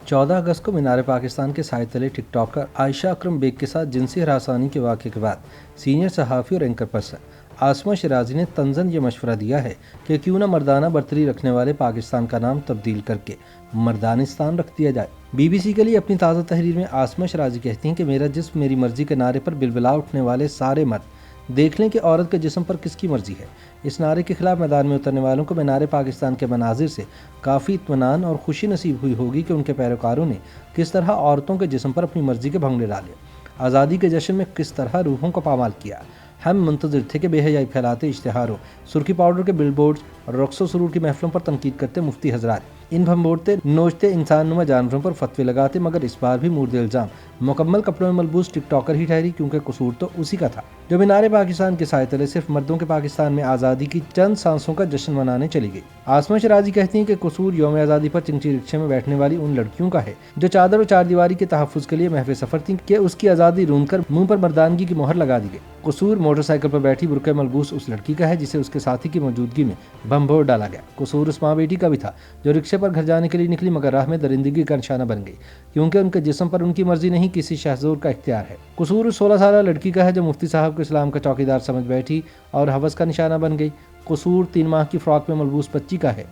14 अगस्त को मीनार पाकिस्तान के साय तले टिक टॉकर आयशा अकरम बेग के साथ जिनसी हरासानी के वाक़े के बाद सीनियर सहाफ़ी और एंकर पर्सन आसमा शिराजी ने तंज़न ये मशवरा दिया है कि क्यों न मर्दाना बर्तरी रखने वाले पाकिस्तान का नाम तब्दील करके मर्दानिस्तान रख दिया जाए। BBC के लिए अपनी ताज़ा तहरीर में आसमा शिराजी कहती हैं कि मेरा जिस्म मेरी मर्जी के नारे पर बिलबिला उठने वाले सारे मर्द देख लें कि औरत के जिस्म पर किसकी मर्जी है। इस नारे के खिलाफ मैदान में उतरने वालों को मीनार पाकिस्तान के मनाजिर से काफ़ी इत्मीनान और खुशी नसीब हुई होगी कि उनके पैरोकारों ने किस तरह औरतों के जिस्म पर अपनी मर्जी के भंगड़े डाले, आज़ादी के जश्न में किस तरह रूहों को पामाल किया। हम मुंतज़िर थे कि बेहयाई फैलाते इश्तिहारों, सुर्खी पाउडर के बिलबोर्ड्स और रक्सो सुरूर की महफिलों पर तनकीद करते मुफ्ती हजरात इन भंबोड़ते नोचते इंसान नुमा जानवरों पर फतवे लगाते, मगर इस बार भी मुर्द इल्ज़ाम मुकम्मल कपड़ों में मलबूस टिक टॉकर ही ठहरी, क्योंकि कसूर तो उसी का था जो मीनार पाकिस्तान के साय तले सिर्फ मर्दों के पाकिस्तान में आज़ादी की चंद सांसों का जश्न मनाने चली गई। आसमा शिराजी कहती हैं कि कसूर यौम आज़ादी पर चिंची रिक्शे में बैठने वाली उन लड़कियों का है जो चादर और चारदीवारी के तहफ़्फ़ुज़ के लिए महफ़ सफ़र थी कि उसकी आज़ादी रूंध कर मुँह पर मर्दानगी की मोहर लगा दी गई। कसूर मोटरसाइकिल पर बैठी बुर्क़े मलबूस उस लड़की का है जिसे उसके साथी की मौजूदगी में बम डाला गया। कसूर उस माँ बेटी का भी था जो रिक्शे पर घर जाने के लिए निकली, मगर राह में दरिंदगी का निशाना बन गई, क्योंकि उनके जिस्म पर उनकी मर्जी नहीं किसी शहज़ोर का इख्तियार है। कसूर उस 16 साल लड़की का है जो मुफ्ती साहब को इस्लाम का चौकीदार समझ बैठी और हवस का निशाना बन गई। कसूर 3 माह की फ्रॉक में मलबूस बच्ची का है,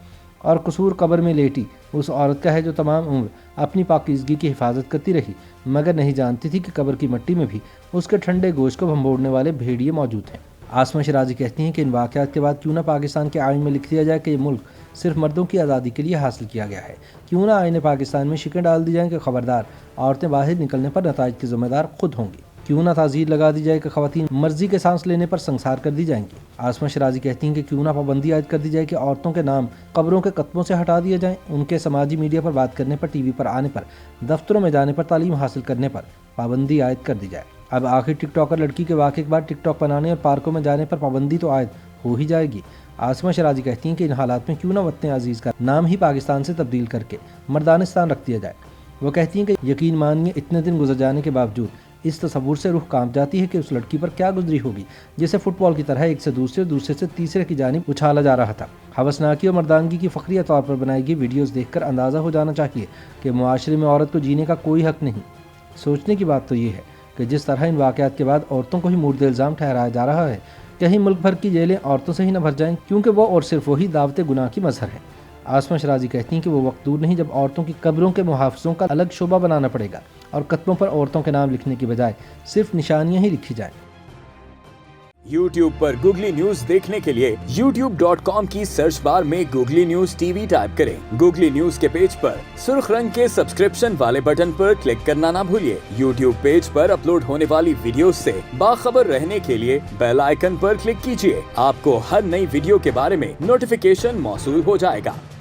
और कसूर कब्र में लेटी उस औरत का है जो तमाम उम्र अपनी पाकीज़गी की हिफाजत करती रही, मगर नहीं जानती थी कि कब्र की मिट्टी में भी उसके ठंडे गोश्त को भंबोड़ने वाले भेड़िए मौजूद हैं। आसमा शिराजी कहती हैं कि इन वाक़यात के बाद क्यों ना पाकिस्तान के आइन में लिख दिया जाए कि ये मुल्क सिर्फ मर्दों की आज़ादी के लिए हासिल किया गया है। क्यों ना आइन पाकिस्तान में शिकें डाल दी जाएँ कि खबरदार औरतें बाहर निकलने पर नताइज की ज़िम्मेदार खुद होंगी। क्यों ना ताज़ीर लगा दी जाए कि ख़वातीन मर्जी के सांस लेने पर संसार कर दी जाएंगी। आसमा शिराजी कहती हैं कि क्यों ना पाबंदी आयद कर दी जाए कि औरतों के नाम कब्रों के कतबों से हटा दिए जाएं, उनके समाजी मीडिया पर बात करने पर, TV पर आने पर, दफ्तरों में जाने पर, तालीम हासिल करने पर पाबंदी आयद कर दी जाए। अब आखिर टिक टॉकर लड़की के वाक़े के बाद टिकटॉक बनाने और पार्कों में जाने पर पाबंदी तो आयद हो ही जाएगी। आसमा शिराजी कहती हैं कि इन हालात में क्यों ना वतन अजीज़ का नाम ही पाकिस्तान से तब्दील करके मर्दानिस्तान रख दिया जाए। वो कहती हैं कि यकीन मानिए इतने दिन गुजर जाने के बावजूद इस तस्वुर से रूह कांप जाती है कि उस लड़की पर क्या गुजरी होगी जिसे फुटबॉल की तरह एक से दूसरे, दूसरे से तीसरे की जानिब उछाला जा रहा था। हवसनाकी और मर्दानगी की फ़ख्रिया तौर पर बनाई गई वीडियोज़ देखकर अंदाज़ा हो जाना चाहिए कि मुआशरे में औरत को जीने का कोई हक़ नहीं। सोचने की बात तो ये है कि जिस तरह इन वाक़यात के बाद औरतों को ही मुर्द इल्ज़ाम ठहराया जा रहा है, कहीं मुल्क भर की जेलें औरतों से ही न भर जाएं, क्योंकि वो और सिर्फ वही दावत गुनाह की मज़हर है। आसमा शिराजी कहती हैं कि वो वक्त दूर नहीं जब औरतों की कब्रों के मुहाफ़िज़ों का अलग शोबा बनाना पड़ेगा और कत्लों पर औरतों के नाम लिखने की बजाय सिर्फ निशानियां ही लिखी जाएं। YouTube पर गूगली न्यूज देखने के लिए youtube.com की सर्च बार में गूगली न्यूज TV टाइप करें। गूगली न्यूज के पेज पर सुर्ख रंग के सब्सक्रिप्शन वाले बटन पर क्लिक करना ना भूलिए। YouTube पेज पर अपलोड होने वाली वीडियोस से बाखबर रहने के लिए बेल आइकन पर क्लिक कीजिए। आपको हर नई वीडियो के बारे में नोटिफिकेशन मौसूल हो जाएगा।